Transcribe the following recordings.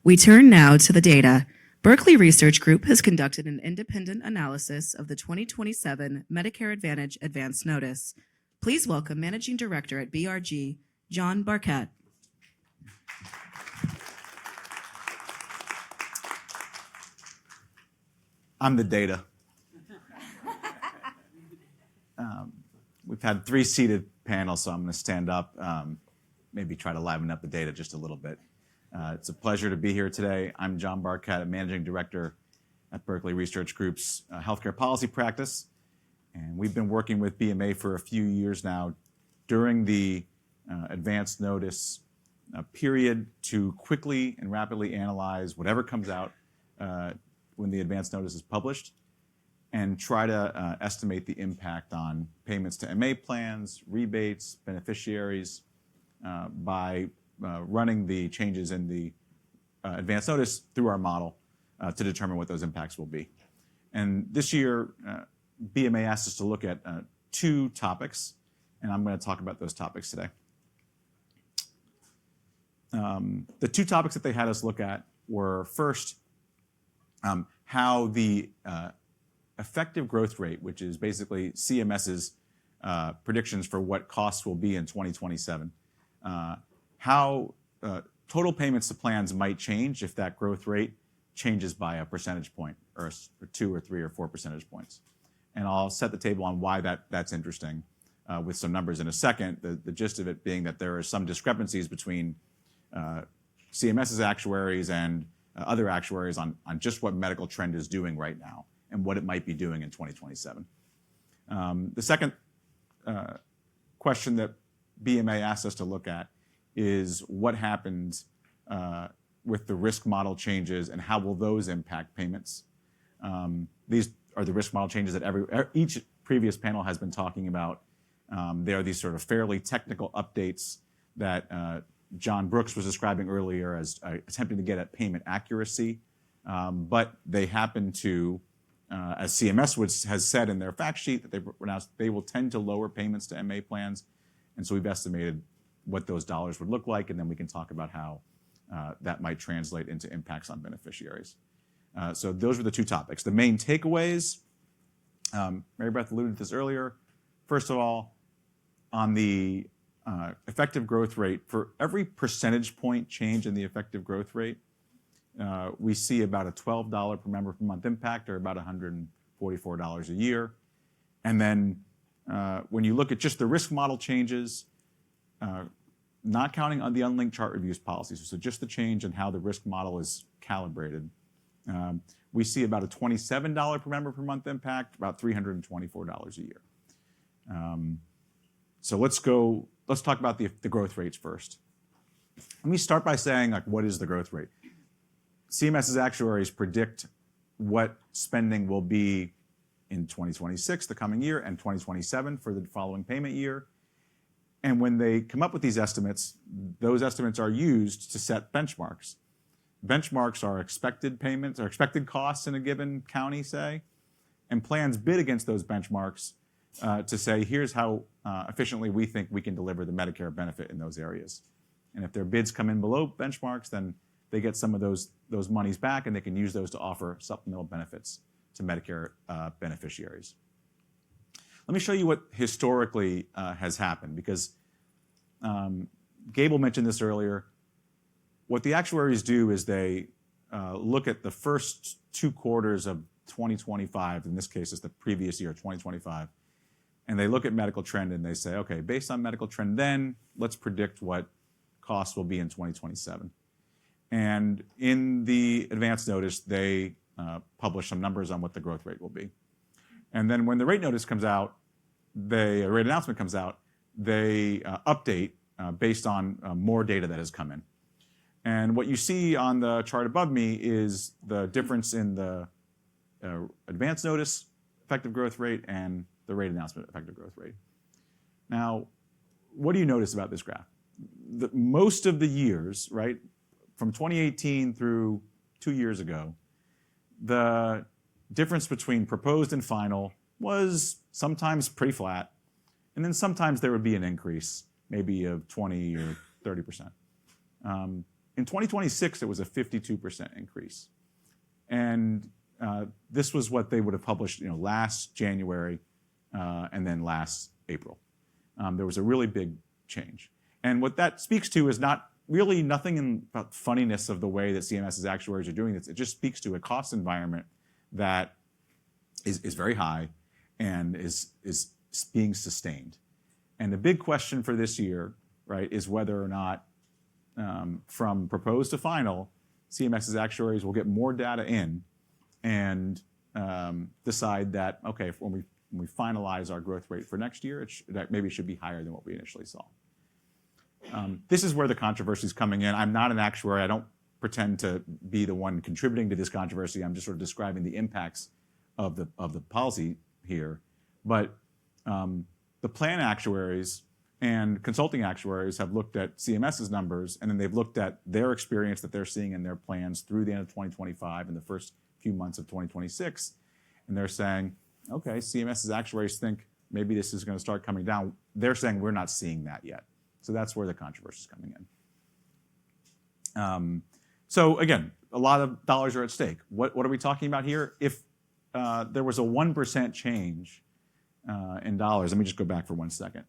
We turn now to the data. Berkeley Research Group has conducted an independent analysis of the 2027 Medicare Advantage Advance Notice. Please welcome Managing Director at BRG, John Barkett. I'm the data. We've had 3 seated panels, so I'm going to stand up, maybe try to liven up the data just a little bit. It's a pleasure to be here today. I'm John Barkett, Managing Director at Berkeley Research Group's healthcare policy practice, and we've been working with BMA for a few years now during the advance notice period to quickly and rapidly analyze whatever comes out when the advance notice is published and try to estimate the impact on payments to MA plans, rebates, beneficiaries by running the changes in the advance notice through our model to determine what those impacts will be. And this year, BMA asked us to look at 2 topics, and I'm going to talk about those topics today. The 2 topics that they had us look at were first, how the effective growth rate, which is basically CMS's predictions for what costs will be in 2027, how total payments to plans might change if that growth rate changes by a percentage point, or 2 or 3 or 4 percentage points. And I'll set the table on why that's interesting with some numbers in a second, the gist of it being that there are some discrepancies between CMS's actuaries and other actuaries on just what medical trend is doing right now and what it might be doing in 2027. The second question that BMA asked us to look at is what happens with the risk model changes and how will those impact payments. These are the risk model changes that each previous panel has been talking about. They are these sort of fairly technical updates that John Brooks was describing earlier as attempting to get at payment accuracy, but they happen to, as CMS has said in their fact sheet that they've announced, they will tend to lower payments to MA plans, and so we've estimated what those dollars would look like, and then we can talk about how that might translate into impacts on beneficiaries. So those were the 2 topics. The main takeaways, Mary Beth alluded to this earlier. First of all, on the effective growth rate, for every percentage point change in the effective growth rate, we see about a $12 per member per month impact, or about $144 a year. And then when you look at just the risk model changes, not counting on the unlinked chart reviews policies, so just the change in how the risk model is calibrated, we see about a $27 per member per month impact, about $324 a year. So let's talk about the growth rates first. Let me start by saying, what is the growth rate? CMS's actuaries predict what spending will be in 2026, the coming year, and 2027 for the following payment year. And when they come up with these estimates, those estimates are used to set benchmarks. Benchmarks are expected payments or expected costs in a given county, say, and plans bid against those benchmarks to say, here's how efficiently we think we can deliver the Medicare benefit in those areas. And if their bids come in below benchmarks, then they get some of those monies back, and they can use those to offer supplemental benefits to Medicare beneficiaries. Let me show you what historically has happened, because Gable mentioned this earlier. What the actuaries do is they look at the first 2 quarters of 2025, in this case it's the previous year, 2025, and they look at medical trend and they say, okay, based on medical trend then, let's predict what costs will be in 2027. And in the advance notice, they publish some numbers on what the growth rate will be. And then when the rate notice comes out, rate announcement comes out, they update based on more data that has come in. And what you see on the chart above me is the difference in the advance notice effective growth rate and the rate announcement effective growth rate. Now, what do you notice about this graph? Most of the years, right, from 2018 through 2 years ago, the difference between proposed and final was sometimes pretty flat, and then sometimes there would be an increase, maybe of 20 or 30%. In 2026, it was a 52% increase. And this was what they would have published, last January and then last April. There was a really big change. And what that speaks to is not really nothing about funniness of the way that CMS's actuaries are doing this. It just speaks to a cost environment that is very high and is being sustained. And the big question for this year, right, is whether or not from proposed to final, CMS's actuaries will get more data in and decide that, okay, when we finalize our growth rate for next year, that maybe should be higher than what we initially saw. This is where the controversy is coming in. I'm not an actuary. I don't pretend to be the one contributing to this controversy. I'm just sort of describing the impacts of the policy here. But the plan actuaries and consulting actuaries have looked at CMS's numbers, and then they've looked at their experience that they're seeing in their plans through the end of 2025 and the first few months of 2026. And they're saying, okay, CMS's actuaries think maybe this is going to start coming down. They're saying we're not seeing that yet. So that's where the controversy is coming in. So again, a lot of dollars are at stake. What are we talking about here? If there was a 1% change in dollars, let me just go back for 1 second.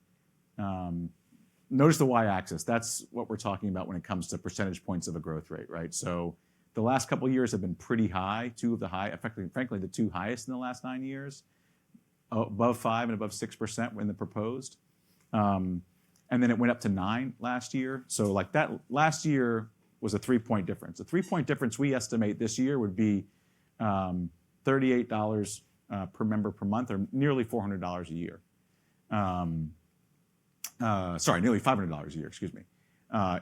Notice the y-axis. That's what we're talking about when it comes to percentage points of a growth rate, right? So the last couple of years have been pretty high, frankly, the two highest in the last 9 years, above 5 and above 6% when the proposed. And then it went up to 9 last year. So like that last year was a 3-point difference. A 3-point difference we estimate this year would be $38 per member per month, or nearly $400 a year. Nearly $500 a year, excuse me,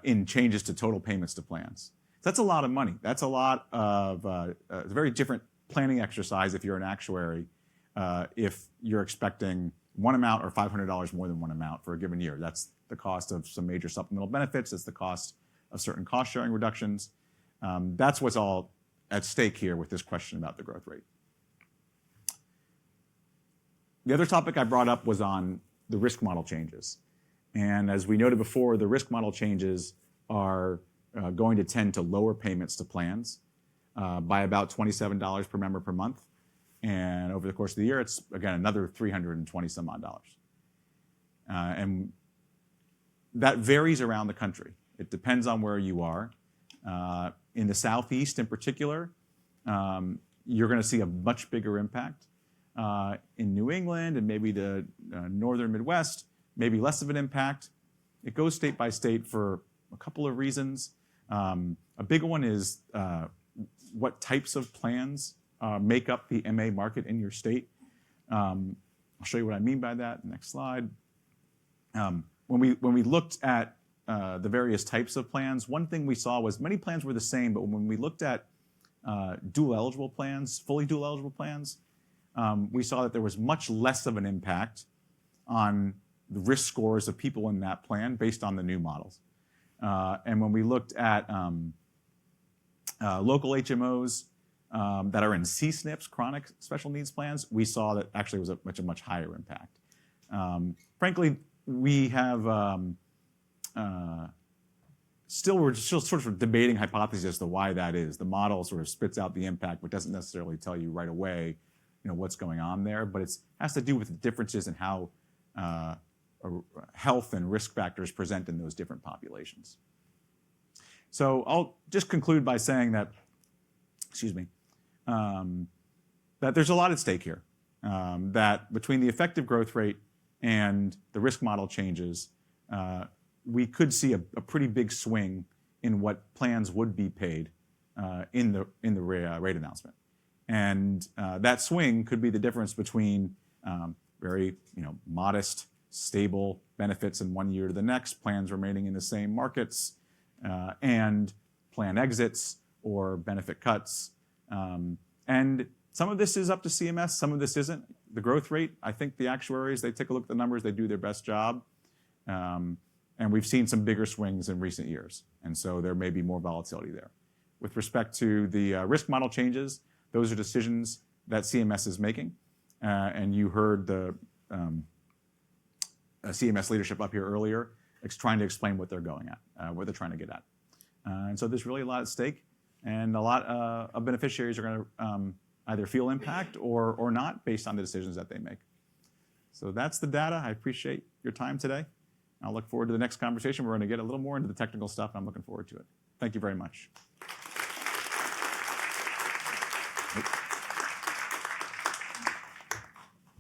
in changes to total payments to plans. So that's a lot of money. That's a lot of, a very different planning exercise if you're an actuary, if you're expecting one amount or $500 more than one amount for a given year. That's the cost of some major supplemental benefits. It's the cost of certain cost-sharing reductions. That's what's all at stake here with this question about the growth rate. The other topic I brought up was on the risk model changes. And as we noted before, the risk model changes are going to tend to lower payments to plans by about $27 per member per month. And over the course of the year, it's, again, another $320 some odd dollars. And that varies around the country. It depends on where you are. In the Southeast in particular, you're going to see a much bigger impact. In New England and maybe the northern Midwest, maybe less of an impact. It goes state by state for a couple of reasons. A big one is what types of plans make up the MA market in your state. I'll show you what I mean by that. Next slide. When we looked at the various types of plans, one thing we saw was many plans were the same, but when we looked at dual eligible plans, fully dual eligible plans, we saw that there was much less of an impact on the risk scores of people in that plan based on the new models. And when we looked at local HMOs that are in CSNPs, chronic special needs plans, we saw that actually was a much higher impact. Frankly, we have we're still sort of debating hypotheses as to why that is. The model sort of spits out the impact, but doesn't necessarily tell you right away, what's going on there. But it has to do with the differences in how health and risk factors present in those different populations. So I'll just conclude by saying that, that there's a lot at stake here. That between the effective growth rate and the risk model changes, we could see a pretty big swing in what plans would be paid in the rate announcement. And that swing could be the difference between very modest, stable benefits in one year to the next, plans remaining in the same markets, and plan exits or benefit cuts. And some of this is up to CMS, some of this isn't. The growth rate, I think the actuaries, they take a look at the numbers, they do their best job. And we've seen some bigger swings in recent years. And so there may be more volatility there. With respect to the risk model changes, those are decisions that CMS is making. And you heard the CMS leadership up here earlier trying to explain what they're going at, what they're trying to get at. And so there's really a lot at stake, and a lot of beneficiaries are going to either feel impact or not based on the decisions that they make. So that's the data. I appreciate your time today. I'll look forward to the next conversation. We're going to get a little more into the technical stuff, and I'm looking forward to it. Thank you very much.